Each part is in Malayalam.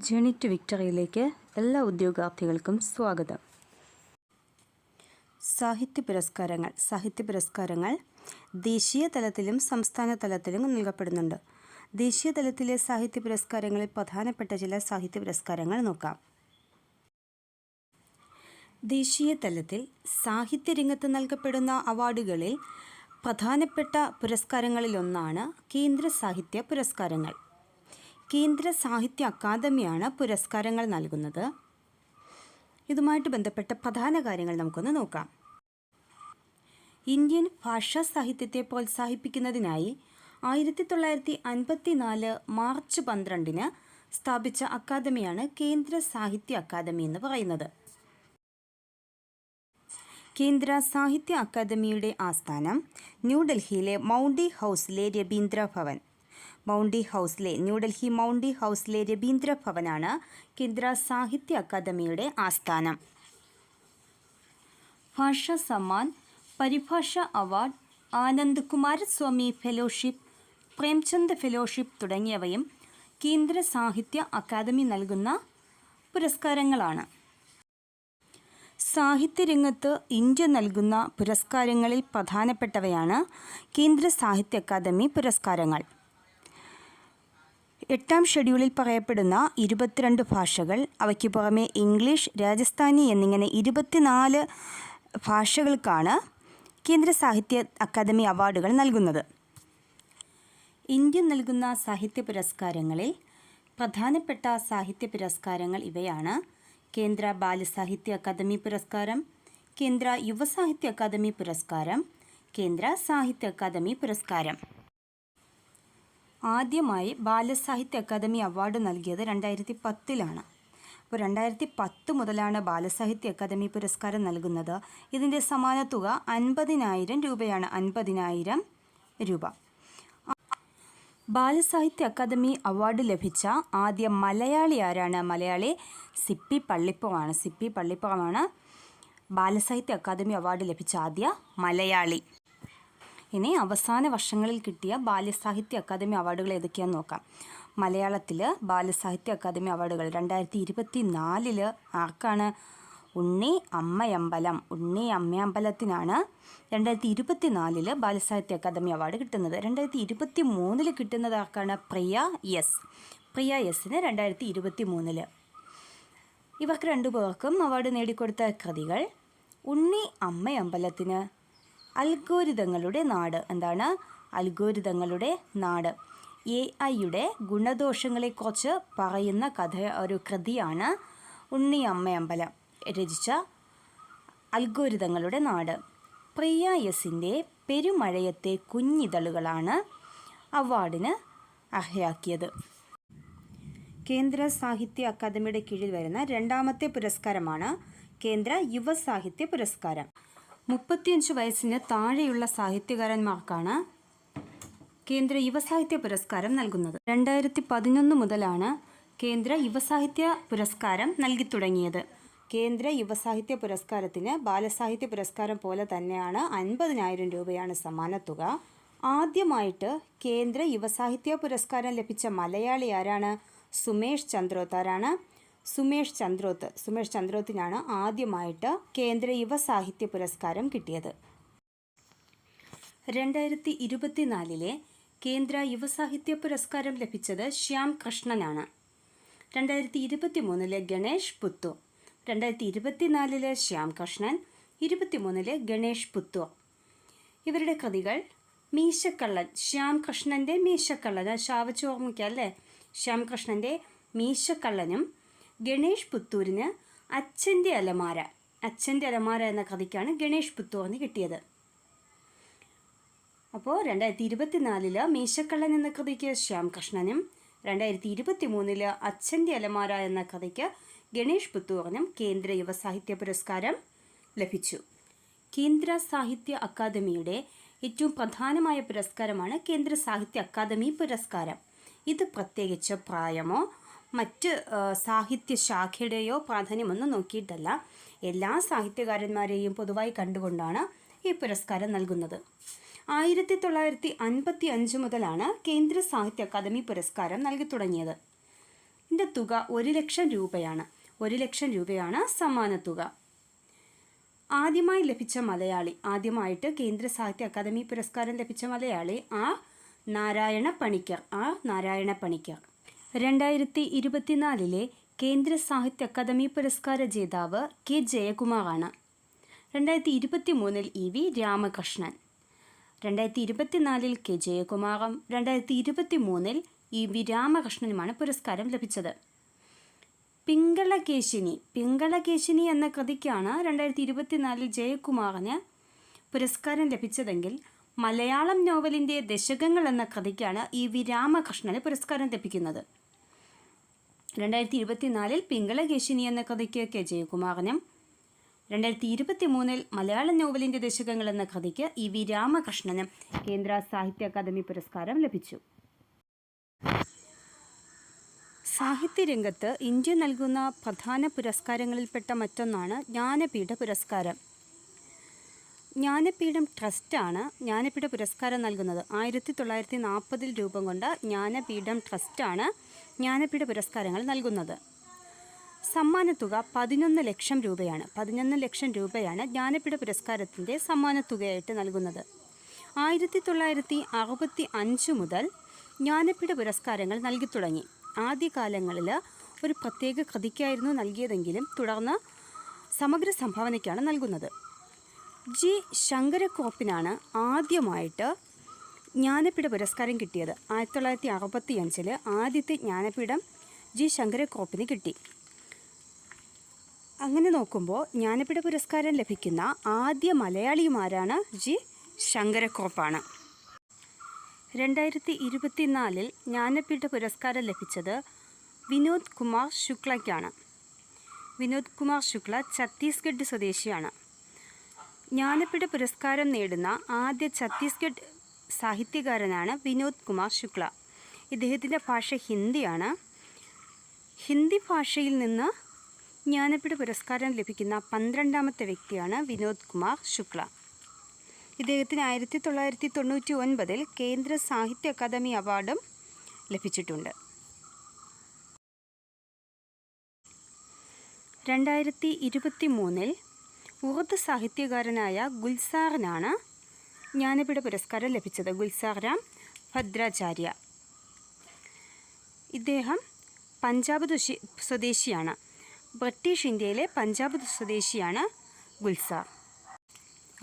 ജേണി ടു വിക്ടറിയിലേക്ക് എല്ലാ ഉദ്യോഗാർത്ഥികൾക്കും സ്വാഗതം. സാഹിത്യ പുരസ്കാരങ്ങൾ ദേശീയ തലത്തിലും സംസ്ഥാന തലത്തിലും നൽകപ്പെടുന്നുണ്ട്. ദേശീയ തലത്തിലെ സാഹിത്യ പുരസ്കാരങ്ങളിൽ പ്രധാനപ്പെട്ട ചില സാഹിത്യ പുരസ്കാരങ്ങൾ നോക്കാം. ദേശീയ തലത്തിൽ സാഹിത്യരംഗത്ത് നൽകപ്പെടുന്ന അവാർഡുകളിൽ പ്രധാനപ്പെട്ട പുരസ്കാരങ്ങളിലൊന്നാണ് കേന്ദ്ര സാഹിത്യ പുരസ്കാരങ്ങൾ. കേന്ദ്ര സാഹിത്യ അക്കാദമിയാണ് പുരസ്കാരങ്ങൾ നൽകുന്നത്. ഇതുമായിട്ട് ബന്ധപ്പെട്ട പ്രധാന കാര്യങ്ങൾ നമുക്കൊന്ന് നോക്കാം. ഇന്ത്യൻ ഭാഷാ സാഹിത്യത്തെ പ്രോത്സാഹിപ്പിക്കുന്നതിനായി 1954 മാർച്ച് 12 സ്ഥാപിച്ച അക്കാദമിയാണ് കേന്ദ്ര സാഹിത്യ അക്കാദമി എന്ന് പറയുന്നത്. കേന്ദ്ര സാഹിത്യ അക്കാദമിയുടെ ആസ്ഥാനം ന്യൂഡൽഹിയിലെ മൗണ്ടി ഹൗസിലെ രബീന്ദ്ര ഭവൻ. ന്യൂഡൽഹി മൗണ്ടി ഹൗസിലെ രബീന്ദ്ര ഭവനാണ് കേന്ദ്ര സാഹിത്യ അക്കാദമിയുടെ ആസ്ഥാനം. ഭാഷാ സമ്മാൻ, പരിഭാഷ award, Anand Kumaraswamy fellowship, Premchand fellowship തുടങ്ങിയവയും കേന്ദ്ര സാഹിത്യ അക്കാദമി നൽകുന്ന പുരസ്കാരങ്ങളാണ്. സാഹിത്യരംഗത്ത് ഇന്ത്യ നൽകുന്ന പുരസ്കാരങ്ങളിൽ പ്രധാനപ്പെട്ടവയാണ് കേന്ദ്ര സാഹിത്യ അക്കാദമി പുരസ്കാരങ്ങൾ. 8ാം ഷെഡ്യൂളിൽ പറയപ്പെടുന്ന 22 ഭാഷകൾ, അവയ്ക്ക് പുറമെ ഇംഗ്ലീഷ്, രാജസ്ഥാനി എന്നിങ്ങനെ 24 ഭാഷകൾക്കാണ് കേന്ദ്ര സാഹിത്യ അക്കാദമി അവാർഡുകൾ നൽകുന്നത്. ഇന്ത്യ നൽകുന്ന സാഹിത്യ പുരസ്കാരങ്ങളിൽ പ്രധാനപ്പെട്ട സാഹിത്യ പുരസ്കാരങ്ങൾ ഇവയാണ്: കേന്ദ്ര ബാലസാഹിത്യ അക്കാദമി പുരസ്കാരം, കേന്ദ്ര യുവസാഹിത്യ അക്കാദമി പുരസ്കാരം, കേന്ദ്ര സാഹിത്യ അക്കാദമി പുരസ്കാരം. ആദ്യമായി ബാലസാഹിത്യ അക്കാദമി അവാർഡ് നൽകിയത് 2010 അപ്പോൾ 2010 മുതലാണ് ബാലസാഹിത്യ അക്കാദമി പുരസ്കാരം നൽകുന്നത്. ഇതിൻ്റെ സമാന തുക 50,000 രൂപയാണ്. 50,000 രൂപ. ബാലസാഹിത്യ അക്കാദമി അവാർഡ് ലഭിച്ച ആദ്യ മലയാളി ആരാണ്? മലയാളി സിപ്പി പള്ളിപ്പുറമാണ് ബാലസാഹിത്യ അക്കാദമി അവാർഡ് ലഭിച്ച ആദ്യ മലയാളി. ഇനി അവസാന വർഷങ്ങളിൽ കിട്ടിയ ബാലസാഹിത്യ അക്കാദമി അവാർഡുകൾ ഏതൊക്കെയാണെന്ന് നോക്കാം. മലയാളത്തിൽ ബാലസാഹിത്യ അക്കാദമി അവാർഡുകൾ 2024 ആർക്കാണ്? ഉണ്ണി അമ്മയമ്പലത്തിനാണ് 2024 ബാലസാഹിത്യ അക്കാദമി അവാർഡ് കിട്ടുന്നത്. 2023 കിട്ടുന്നത് ആർക്കാണ്? പ്രിയ എസിന് 2023. ഇവർക്ക് രണ്ടുപേർക്കും അവാർഡ് നേടിക്കൊടുത്ത കൃതികൾ: ഉണ്ണി അമ്മയമ്പലത്തിന് അൽഗോരിതങ്ങളുടെ നാട്. എന്താണ് അൽഗോരിതങ്ങളുടെ നാട്? AI-യുടെ ഗുണദോഷങ്ങളെക്കുറിച്ച് പറയുന്ന ഒരു കൃതിയാണ് ഉണ്ണി അമ്മയമ്പലം രചിച്ച അൽഗോരിതങ്ങളുടെ നാട്. പ്രിയ എസിൻ്റെ പെരുമഴയത്തെ കുഞ്ഞിതളുകളാണ് അവാർഡിന് അർഹയാക്കിയത്. കേന്ദ്ര സാഹിത്യ അക്കാദമിയുടെ കീഴിൽ വരുന്ന രണ്ടാമത്തെ പുരസ്കാരമാണ് കേന്ദ്ര യുവസാഹിത്യ പുരസ്കാരം. 35 വയസ്സിന് താഴെയുള്ള സാഹിത്യകാരന്മാർക്കാണ് കേന്ദ്ര യുവസാഹിത്യ പുരസ്കാരം നൽകുന്നത്. 2011 മുതലാണ് കേന്ദ്ര യുവസാഹിത്യ പുരസ്കാരം നൽകി തുടങ്ങിയത്. കേന്ദ്ര യുവസാഹിത്യ പുരസ്കാരത്തിന് ബാലസാഹിത്യ പുരസ്കാരം പോലെ തന്നെയാണ് 50,000 രൂപയാണ് സമ്മാന തുക. ആദ്യമായിട്ട് കേന്ദ്ര യുവസാഹിത്യ പുരസ്കാരം ലഭിച്ച മലയാളി ആരാണ്? സുമേഷ് ചന്ദ്രോത്തിനാണ് ആദ്യമായിട്ട് കേന്ദ്ര യുവസാഹിത്യ പുരസ്കാരം കിട്ടിയത്. 2024 കേന്ദ്ര യുവസാഹിത്യ പുരസ്കാരം ലഭിച്ചത് ശ്യാം കൃഷ്ണനാണ്. 2023 ഗണേഷ് പുത്തൂർ. 2024 ശ്യാം കൃഷ്ണൻ, 2023 ഗണേഷ് പുത്തൂർ. ഇവരുടെ കൃതികൾ: മീശക്കള്ളൻ, ശ്യാം കൃഷ്ണൻ്റെ മീശക്കള്ളൻ, ശാവച്ച് ഓർമ്മിക്കല്ലേ, ശ്യാം കൃഷ്ണൻ്റെ മീശക്കള്ളനും, ഗണേഷ് പുത്തൂരിന് അച്ഛൻ്റെ അലമാര എന്ന കൃതിക്കാണ് ഗണേഷ് പുത്തൂറിന് കിട്ടിയത്. അപ്പോൾ 2024 മീശക്കള്ളൻ എന്ന കൃതിക്ക് ശ്യാം കൃഷ്ണനും, 2023 അച്ഛൻ്റെ അലമാര എന്ന കൃതിക്ക് ഗണേഷ് പുത്തൂറിനും കേന്ദ്ര യുവസാഹിത്യ പുരസ്കാരം ലഭിച്ചു. കേന്ദ്ര സാഹിത്യ അക്കാദമിയുടെ ഏറ്റവും പ്രധാനമായ പുരസ്കാരമാണ് കേന്ദ്ര സാഹിത്യ അക്കാദമി പുരസ്കാരം. ഇത് പ്രത്യേകിച്ച് പ്രായമോ മറ്റ് സാഹിത്യ ശാഖയുടെയോ പ്രാധാന്യമൊന്നും നോക്കിയിട്ടല്ല, എല്ലാ സാഹിത്യകാരന്മാരെയും പൊതുവായി കണ്ടുകൊണ്ടാണ് ഈ പുരസ്കാരം നൽകുന്നത്. 1955 മുതലാണ് കേന്ദ്ര സാഹിത്യ അക്കാദമി പുരസ്കാരം നൽകി തുടങ്ങിയത്. ഇതിൻ്റെ തുക 1,00,000 രൂപയാണ്. 1,00,000 രൂപയാണ് സമ്മാനത്തുക. ആദ്യമായി ലഭിച്ച മലയാളി, ആദ്യമായിട്ട് കേന്ദ്ര സാഹിത്യ അക്കാദമി പുരസ്കാരം ലഭിച്ച മലയാളി ആർ നാരായണ പണിക്കർ. 2024 കേന്ദ്ര സാഹിത്യ അക്കാദമി പുരസ്കാര ജേതാവ് കെ ജയകുമാറാണ്. 2023 EV രാമകൃഷ്ണൻ. 2024 കെ ജയകുമാറും 2023 EV രാമകൃഷ്ണനുമാണ് പുരസ്കാരം ലഭിച്ചത്. പിങ്കളകേശിനി എന്ന കൃതിക്കാണ് 2024 ജയകുമാറിന് പുരസ്കാരം ലഭിച്ചതെങ്കിൽ മലയാളം നോവലിൻ്റെ ദശകങ്ങൾ എന്ന കൃതിക്കാണ് EV രാമകൃഷ്ണന് പുരസ്കാരം ലഭിക്കുന്നത്. 2024 പിങ്കളകേശിനി എന്ന കൃതിക്ക് കെ ജയകുമാറിനും 2023 മലയാളം നോവലിൻ്റെ ദശകങ്ങൾ എന്ന കൃതിക്ക് EV രാമകൃഷ്ണനും കേന്ദ്ര സാഹിത്യ അക്കാദമി പുരസ്കാരം ലഭിച്ചു. സാഹിത്യരംഗത്ത് ഇന്ത്യ നൽകുന്ന പ്രധാന പുരസ്കാരങ്ങളിൽപ്പെട്ട മറ്റൊന്നാണ് ജ്ഞാനപീഠ പുരസ്കാരം. ജ്ഞാനപീഠം ട്രസ്റ്റാണ് ജ്ഞാനപീഠ പുരസ്കാരം നൽകുന്നത്. 1940 രൂപം കൊണ്ട ജ്ഞാനപീഠം ട്രസ്റ്റാണ് ജ്ഞാനപീഠ പുരസ്കാരങ്ങൾ നൽകുന്നത്. സമ്മാനത്തുക 11,00,000 രൂപയാണ്. 11,00,000 രൂപയാണ് ജ്ഞാനപീഠ പുരസ്കാരത്തിൻ്റെ സമ്മാനത്തുകയായിട്ട് നൽകുന്നത്. 1965 മുതൽ ജ്ഞാനപീഠ പുരസ്കാരങ്ങൾ നൽകി തുടങ്ങി. ആദ്യകാലങ്ങളിൽ ഒരു പ്രത്യേക കൃതിക്കായിരുന്നു നൽകിയതെങ്കിലും തുടർന്ന് സമഗ്ര സംഭാവനയ്ക്കാണ് നൽകുന്നത്. ജി ശങ്കരക്കുറുപ്പിനാണ് ആദ്യമായിട്ട് ജ്ഞാനപീഠ പുരസ്കാരം കിട്ടിയത്. 1965 ആദ്യത്തെ ജ്ഞാനപീഠം ജി ശങ്കരക്കുറുപ്പിന് കിട്ടി. അങ്ങനെ നോക്കുമ്പോൾ ജ്ഞാനപീഠ പുരസ്കാരം ലഭിക്കുന്ന ആദ്യ മലയാളിയുമാരാണ് ജി ശങ്കരക്കുറുപ്പാണ്. 2024 ജ്ഞാനപീഠ പുരസ്കാരം ലഭിച്ചത് വിനോദ് കുമാർ ശുക്ലയ്ക്കാണ്. വിനോദ് കുമാർ ശുക്ല ഛത്തീസ്ഗഡ് സ്വദേശിയാണ്. ജ്ഞാനപീഠ പുരസ്കാരം നേടുന്ന ആദ്യ ഛത്തീസ്ഗഡ് സാഹിത്യകാരനാണ് വിനോദ് കുമാർ ശുക്ല. ഇദ്ദേഹത്തിൻ്റെ ഭാഷ ഹിന്ദിയാണ്. ഹിന്ദി ഭാഷയിൽ നിന്ന് ജ്ഞാനപീഠ പുരസ്കാരം ലഭിക്കുന്ന 12ാമത്തെ വ്യക്തിയാണ് വിനോദ് കുമാർ ശുക്ല. ഇദ്ദേഹത്തിന് 1999 കേന്ദ്ര സാഹിത്യ അക്കാദമി അവാർഡും ലഭിച്ചിട്ടുണ്ട്. 2023 ഉറുദു സാഹിത്യകാരനായ ഗുൽസാറിനാണ് ജ്ഞാനപീഠ പുരസ്കാരം ലഭിച്ചത്. ഗുൽസാർ രാം ഭദ്രാചാര്യ. ഇദ്ദേഹം പഞ്ചാബ് സ്വദേശിയാണ്. ബ്രിട്ടീഷ് ഇന്ത്യയിലെ പഞ്ചാബ് സ്വദേശിയാണ് ഗുൽസാർ.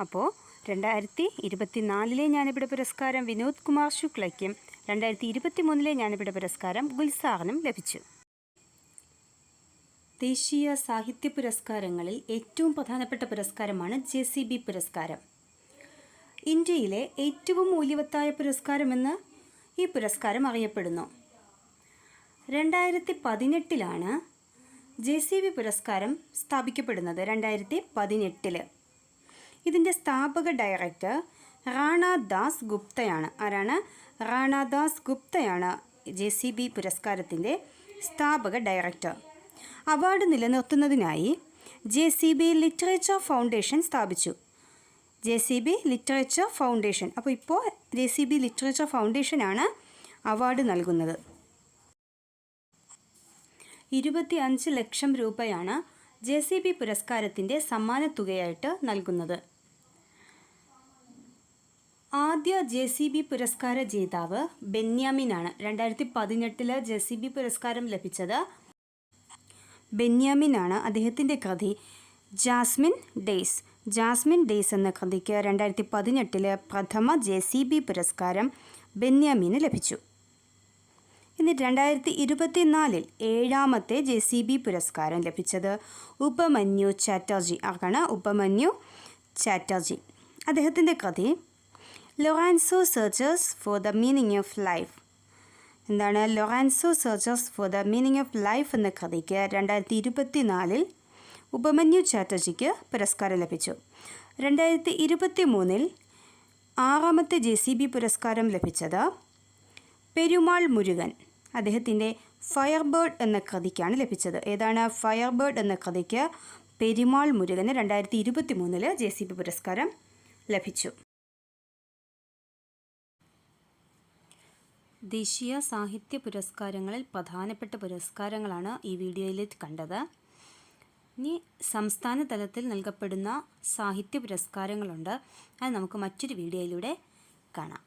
അപ്പോൾ 2024 ജ്ഞാനപീഠ പുരസ്കാരം വിനോദ് കുമാർ ശുക്ലയ്ക്കും 2023 ജ്ഞാനപീഠ പുരസ്കാരം ഗുൽസാറിനും ലഭിച്ചു. ദേശീയ സാഹിത്യ പുരസ്കാരങ്ങളിൽ ഏറ്റവും പ്രധാനപ്പെട്ട പുരസ്കാരമാണ് JCB പുരസ്കാരം. ഇന്ത്യയിലെ ഏറ്റവും മൂല്യവത്തായ പുരസ്കാരമെന്ന് ഈ പുരസ്കാരം അറിയപ്പെടുന്നു. 2018 JCB പുരസ്കാരം സ്ഥാപിക്കപ്പെടുന്നത്. 2018 ഇതിൻ്റെ സ്ഥാപക ഡയറക്ടർ റാണ ദാസ് ഗുപ്തയാണ്. ആരാണ്? റാണ ദാസ് ഗുപ്തയാണ് JCB പുരസ്കാരത്തിൻ്റെ സ്ഥാപക ഡയറക്ടർ. അവാർഡ് നിലനിർത്തുന്നതിനായി JCB ലിറ്ററേച്ചർ ഫൗണ്ടേഷൻ സ്ഥാപിച്ചു. JCB literature foundation. അപ്പോൾ ഇപ്പോൾ JCB ലിറ്ററേച്ചർ ഫൗണ്ടേഷനാണ് അവാർഡ് നൽകുന്നത്. 25 ലക്ഷം രൂപയാണ് JCB പുരസ്കാരത്തിൻ്റെ സമ്മാനത്തുകയായിട്ട് നൽകുന്നത്. ആദ്യ JCB പുരസ്കാര ജേതാവ് ബെന്യാമിനാണ്. 2018 JCB പുരസ്കാരം ലഭിച്ചത് ബെന്യാമിനാണ്. അദ്ദേഹത്തിൻ്റെ കൃതി ജാസ്മിൻ ഡേയ്സ് എന്ന കൃതിക്ക് 2018 പ്രഥമ JCB പുരസ്കാരം ബെന്യാമിന് ലഭിച്ചു. ഇനി 2024 7ാമത്തെ JCB പുരസ്കാരം ലഭിച്ചത് ഉപമന്യു ചാറ്റർജി. ആർക്കാണ്? ഉപമന്യു ചാറ്റർജി. അദ്ദേഹത്തിൻ്റെ കൃതി Lorenzo searches for the meaning of life. എന്താണ് Lorenzo searches for the meaning of life എന്ന കൃതിക്ക് 2024 ഉപമന്യു ചാറ്റർജിക്ക് പുരസ്കാരം ലഭിച്ചു. 2023 6ാമത്തെ JCB പുരസ്കാരം ലഭിച്ചത് പെരുമാൾ മുരുകൻ. അദ്ദേഹത്തിൻ്റെ ഫയർബേർഡ് എന്ന കൃതിക്കാണ് ലഭിച്ചത്. ഏതാണ്? ഫയർബേർഡ് എന്ന കൃതിക്ക് പെരുമാൾ മുരുകന് 2023 JCB പുരസ്കാരം ലഭിച്ചു. ദേശീയ സാഹിത്യ പുരസ്കാരങ്ങളിൽ പ്രധാനപ്പെട്ട പുരസ്കാരങ്ങളാണ് ഈ വീഡിയോയിൽ കണ്ടത്. ഇനി സംസ്ഥാന തലത്തിൽ നൽകപ്പെടുന്ന സാഹിത്യ പുരസ്കാരങ്ങളുണ്ട്. അത് നമുക്ക് മറ്റൊരു വീഡിയോയിലൂടെ കാണാം.